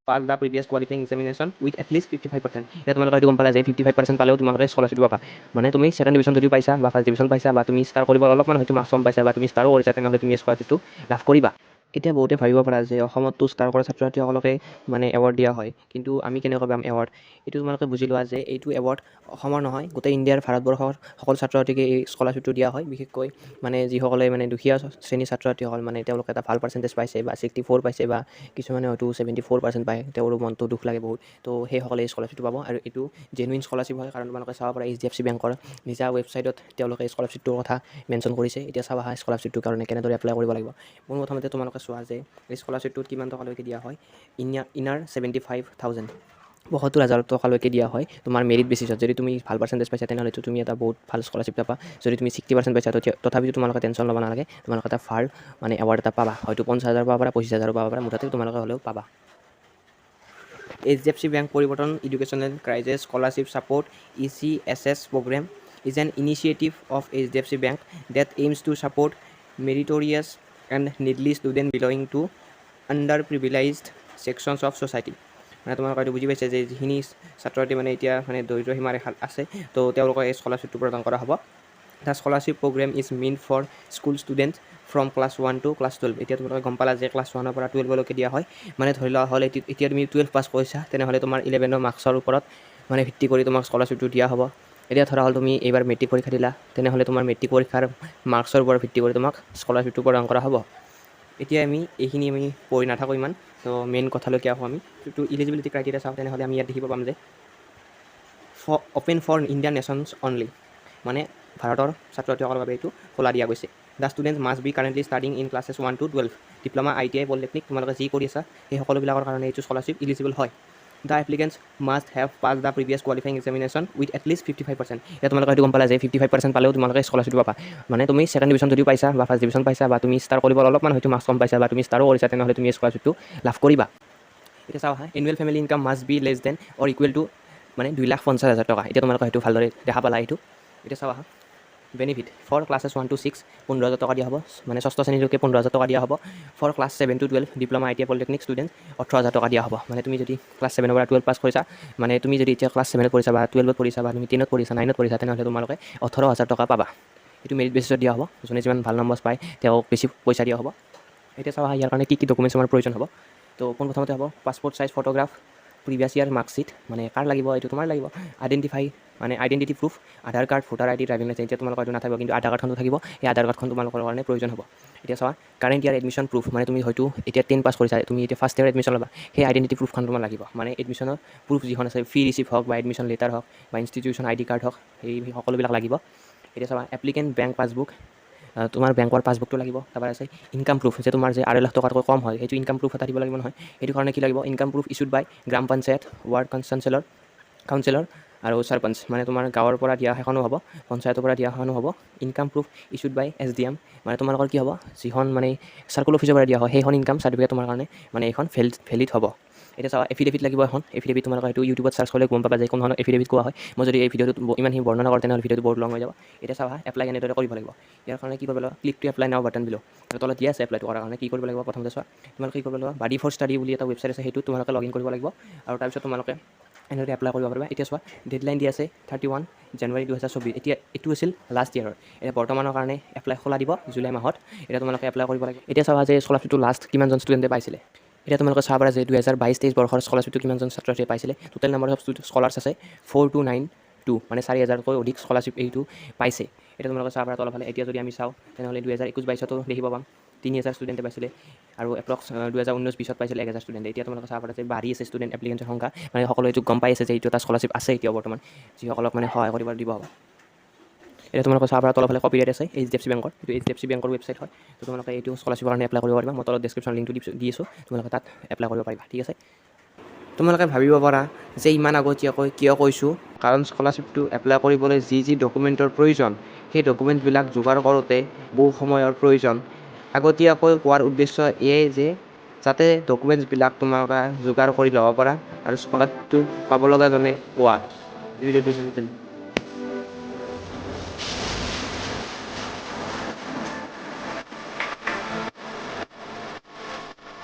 Pass the previous qualifying examination with at least 55%। এতিয়া তোমালোকে এইটো গম পালা যে 55% পালেও তোমালোকে স্কলাৰশ্বিপ পাবা। মানে তুমি ছেকেণ্ড ডিভিজন যদি পাইছা বা ফাৰ্ষ্ট ডিভিজন পাইছা বা তুমি ষ্টাৰ কৰিব অলপমান হয়তো মাৰ্কছ কম পাইছা বা তুমি ষ্টাৰো কৰিছা, তেনেহ'লে তুমি স্কলাৰশ্বিপটো লাভ কৰিবা। এতিয়া বহুতে ভাবিব পাৰা যে অসমততো ষ্টাৰ কৰা ছাত্ৰ ছাত্ৰীসকলকে মানে এৱাৰ্ড দিয়া হয়, কিন্তু আমি কেনেকৈ পাম এৱাৰ্ড? এইটো তোমালোকে বুজি লোৱা যে এইটো এৱাৰ্ড অসমৰ নহয়, গোটেই ইণ্ডিয়াৰ ভাৰতবৰ্ষৰ সকলো ছাত্ৰ ছাত্ৰীকে এই স্কলাৰশ্বিপটো দিয়া হয়। বিশেষকৈ মানে যিসকলে মানে দুখীয়া শ্ৰেণীৰ ছাত্ৰ ছাত্ৰীসকল, মানে তেওঁলোকে এটা ভাল পাৰ্চেণ্টেজ পাইছে বা 64 পাইছে বা কিছুমানে হয়তো 74% পায়, তেওঁৰো মনটো দুখ লাগে বহুত। তো সেইসকলে এই স্কলাৰশ্বিপটো পাব আৰু এইটো জেনুইন স্কলাৰশ্বিপ হয়, কাৰণ তোমালোকে চাব পাৰা HDFC বেংকৰ নিজা ৱেবছাইটত তেওঁলোকে স্কলাৰশ্বিপটোৰ কথা মেনশ্যন কৰিছে। এতিয়া চাবা স্কলাৰশ্বিপটোৰ কাৰণে কেনেদৰে এপ্লাই কৰিব লাগিব। প্ৰথমতে তোমালোকে চোৱা যে এই স্কলাৰশ্বিপটোত কিমান টকালৈকে দিয়া হয়। ইনাৰ 75,000, 75,000 টকালৈকে দিয়া হয় তোমাৰ মেৰিট বেচিছত। যদি তুমি ভাল পাৰ্চেণ্টেজ পাইছা তেনেহ'লে তুমি এটা বহুত ভাল স্কলাৰশ্বিপ পাবা। যদি তুমি 60% পাইছা তথাপিও তোমালোকে টেনশ্যন ল'ব নালাগে, তোমালোকে এটা ভাল মানে এৱাৰ্ড এটা পাবা। হয়তো 50,000 পাব পাৰা, 25,000 পাব পাৰা, মুঠতে তোমালোকে হ'লেও পাবা। HDFC Bank পৰিৱৰ্তন educational crisis scholarship support ECSS program is an initiative of HDFC Bank that aims to support meritorious and needy students belonging to underprivileged sections of society। মানে তোমালোকে এইটো বুজি পাইছে যে যিখিনি ছাত্ৰ ছাত্ৰী মানে এতিয়া মানে দৰিদ্ৰ সীমা ৰেখাত আছে, তো তেওঁলোকক এই স্কলাৰশ্বিপটো প্ৰদান কৰা হ'ব। The scholarship programme is meant for school students from class 1 to class 12। এতিয়া তোমালোকে গম পালা যে ক্লাছ 1 পৰা 12লৈকে দিয়া হয়। মানে ধৰি লোৱা হ'ল এতিয়া তুমি 12 পাছ কৰিছা, তেনেহ'লে তোমাৰ 11ৰ মাৰ্কছৰ ওপৰত মানে ভিত্তি কৰি তোমাক স্কলাৰশ্বিপটো দিয়া হ'ব। এতিয়া ধৰা হ'ল তুমি এইবাৰ মেট্ৰিক পৰীক্ষা দিলা, তেনেহ'লে তোমাৰ মেট্ৰিক পৰীক্ষাৰ মাৰ্কছৰ ওপৰত ভিত্তি কৰি তোমাক স্কলাৰশ্বিপটো প্ৰদান কৰা হ'ব। এতিয়া এইখিনি আমি পঢ়ি নাথাকোঁ ইমান, তো মেইন কথালৈকে আহোঁ আমি। তো ইলিজিবিলিটি ক্ৰাইটেৰিয়া চাওঁ, তেনেহ'লে আমি ইয়াত দেখিব পাম যে open for Indian nationals only, মানে ভাৰতৰ ছাত্ৰ ছাত্ৰীসকলৰ বাবে এইটো খোলা দিয়া গৈছে। The students must be currently studying in classes 1 to 12, diploma ITI polytechnic, তোমালোকে যি কৰি আছা সেই সকলোবিলাকৰ কাৰণে এইটো স্কলাৰশ্বিপ ইলিজিবল হয়। The applicants must have pass the previous qualifying examination with at least 55%। এতিয়া তোমালোকে এইটো গম পালা যে 55% পালেও তোমালোকে স্কলাৰশ্বিপ পাবা। মানে তুমি ছেকেণ্ড ডিভিজন যদি পাইছা বা ফাৰ্ষ্ট ডিভিজন পাইছা বা তুমি ষ্টাৰ কৰিব অলপমান হয়তো মাৰ্কছ কম পাইছা বা তুমি ষ্টাৰো কৰিছা, তেনেহ'লে তুমি স্কলাৰশ্বিপটো লাভ কৰিবা। এতিয়া চাওঁ annual family income must be less than or equal to মানে 2,50,000 টকা। এতিয়া তোমালোকে সেইটো ভালদৰে দেখা পালা এইটো। এতিয়া চাওঁ বেনিফিট ফৰ ক্লাছেছ 1 to 6 15,000 টকা দিয়া হ'ব, মানে ষষ্ঠ শ্ৰেণীলৈকে 15,000 টকা দিয়া হ'ব। For class 7 to 12 diploma ITI polytechnic student 18,000 টকা দিয়া হ'ব। মানে তুমি যদি ক্লাছ 7ৰ পৰা 12 পাছ কৰিছা, মানে তুমি যদি এতিয়া ক্লাছ 7ত পঢ়িছা বা 12ত পঢ়িছা বা তুমি 10ত পঢ়িছা 9ত পঢ়িছা, তেনেহ'লে তোমালোকে 18,000 টকা পাবা। এইটো মেৰিট বেচিছত দিয়া হ'ব, যোনে যিমান ভাল নম্বৰ পায় তেওঁক বেছি পইচা দিয়া হ'ব। এতিয়া চাওঁ ইয়াৰ কাৰণে কি ডকুমেণ্টছ আমাৰ প্ৰয়োজন হ'ব। তো পোনপ্ৰথমতে হ'ব passport size photograph, previous year marksheet, মানে কাৰ লাগিব এইটো তোমাৰ লাগিব। Identity proof, Aadhaar card, voter ID, driving licence. এতিয়া তোমালোকৰ এইটো নাথাকিব, কিন্তু আধাৰ কাৰ্ডখনটো থাকিব। সেই আধাৰ কাৰ্ডখন তোমালোকৰ কাৰণে প্ৰয়োজন হ'ব। এতিয়া চোৱা কাৰেণ্ট ইয়াৰ এডমিশ্যন প্ৰুফ, মানে তুমি হয়তো এতিয়া 10 পাছ কৰিছা, তুমি এতিয়া ফাৰ্ষ্ট ইয়াৰ এডমিশ্যন ল'বা, সেই আইডেণ্টিটি প্ৰুফখন তোমাৰ লাগিব। মানে এডমিশ্যনৰ প্ৰুফ যিখন আছে, ফি ৰিচিপ্ট হওক বা এডমিশ্যন লেটাৰ হওক বা ইনষ্টিটিউশ্যন ID কাৰ্ড হওক, সেই সকলোবিলাক লাগিব। এতিয়া চাবা এপ্লিকেণ্ট বেংক পাছবুক, তোমাৰ বেংকৰ পাছবুকটো লাগিব। তাৰপৰা আছে ইনকাম প্ৰুফ, যে তোমাৰ যে 2.5 লাখ টকাতকৈ কম হয়, সেইটো ইনকাম প্ৰুফ এটা দিব লাগিব নহয়। সেইটো কাৰণে কি লাগিব, ইনকাম প্ৰুফ ইছ্যুড বাই গ্ৰাম পঞ্চায়ত, ৱাৰ্ড কাউঞ্চিলৰ আৰু চাৰপঞ্চ, মানে তোমাৰ গাঁৱৰ পৰা দিয়া সেইখনো হ'ব, পঞ্চায়তৰ পৰা দিয়া সেইখনো হ'ব। ইনকাম প্ৰুফ ইছ্যুড বাই SDM, মানে তোমালোকৰ কি হ'ব, যিখন মানে চাৰ্কুল অফিচৰ পৰা দিয়া হয় সেইখন ইনকাম চাৰ্টিফিকেট তোমাৰ কাৰণে মানে এইখন ভেলিড হ'ব। এতিয়া চাওঁ এফিডেভিট লাগিব এখন। এফিডেভিট তোমালোকে এইটো ইউটিউবত চাৰ্চ কৰিলে গম পাবা যে কোনখনক এফিডেভিট কোৱা হয়। মই যদি এই ভিডিঅ'টোত ইমানখিনি বৰ্ণনা কৰোঁ, তেনেহ'লে ভিডিঅ'টো বহুত লং হৈ যাব। এতিয়া চাবা এপ্লাই কেনেদৰে কৰিব লাগিব। ইয়াৰ কাৰণে কি কৰিব লাগিব, click to apply now button below' তলত দিয়া আছে। এপ্লাইটো কৰাৰ কাৰণে কি কৰিব লাগিব, প্ৰথমতে চোৱা তোমালোকে কি কৰিব লাগিব, বাডি ফৰ ষ্টাডি বুলি এটা ৱেবছাইট আছে, সেইটো তোমালোকে লগ ইন কৰিব লাগিব আৰু তাৰপিছত তোমালোকে এনেদৰে এপ্লাই কৰিব পাৰিবা। এতিয়া চোৱা ডেডলাইন দিয়া আছে 31 জানুৱাৰী 2024। এতিয়া এইটো আছিল লাষ্ট ইয়াৰৰ। এতিয়া বৰ্তমানৰ কাৰণে এপ্লাই খোলা দিব জুলাই মাহত। এতিয়া তোমালোকে এপ্লাই কৰিব লাগিব। এতিয়া চাবা যে স্কলাৰশ্বিপটো লাষ্ট কিমানজন ষ্টুডেণ্টে পাইছিলে। এতিয়া তোমালোকে চাব পাৰা যে 2022-23 বৰ্ষৰ স্কলাৰশ্বিপটো কিমানজন ছাত্ৰ ছাত্ৰীয়ে পাইছিলে। টোটেল নাম্বাৰ অফ স্কলাৰ্ছ আছে 4292, মানে 4,000তকৈ অধিক স্কলাৰশ্বিপ এইটো পাইছে। এতিয়া তোমালোকে চাব পাৰা তলফালে। এতিয়া যদি আমি চাওঁ তেনেহ'লে 2021-22তো দেখিব পাম 3,000 ষ্টুডেণ্টে পাইছিলে আৰু এপ্ৰক্স 2019-20 পাইছিলে 1,000 ষ্টুডেণ্টে। এতিয়া তোমালোকে চাব পাৰা যে বাঢ়ি আছে ষ্টুডেণ্ট এপ্লিকেণ্টৰ সংখ্যা, মানে সকলোৱে এইটো গম পাই আছে যে এইটো এটা স্কলাৰশ্বিপ আছে এতিয়া বৰ্তমান, যিসকলক মানে সহায় কৰিব দিব হ'ব। এতিয়া তোমালোকে চাব পাৰা তলফালে কপিৰাইট আছে HDFC বেংকৰ, এইটো HDFC বেংকৰ ৱেবছাইট হয়। তো তোমালোকে এইটো স্কলাৰশ্বিপৰ কাৰণে এপ্লাই কৰিব পাৰিবা। মই তলত ডেছক্ৰিপশ্যন লিংকটো দি আছোঁ, তোমালোকে তাত এপ্লাই কৰিব পাৰিবা। ঠিক আছে, তোমালোকে ভাবিব পাৰা যে ইমান আগতীয়াকৈ কিয় কৈছোঁ, কাৰণ স্কলাৰশ্বিপটো এপ্লাই কৰিবলৈ যি ডকুমেণ্টৰ প্ৰয়োজন, সেই ডকুমেণ্টবিলাক যোগাৰ কৰোঁতে বহু সময়ৰ প্ৰয়োজন। আগতীয়াকৈ কোৱাৰ উদ্দেশ্য এয়াই যে যাতে ডকুমেণ্টছবিলাক তোমালোকে যোগাৰ কৰি ল'ব পাৰা আৰু স্কলাৰশ্বিপটো পাব লগাজনে পোৱা।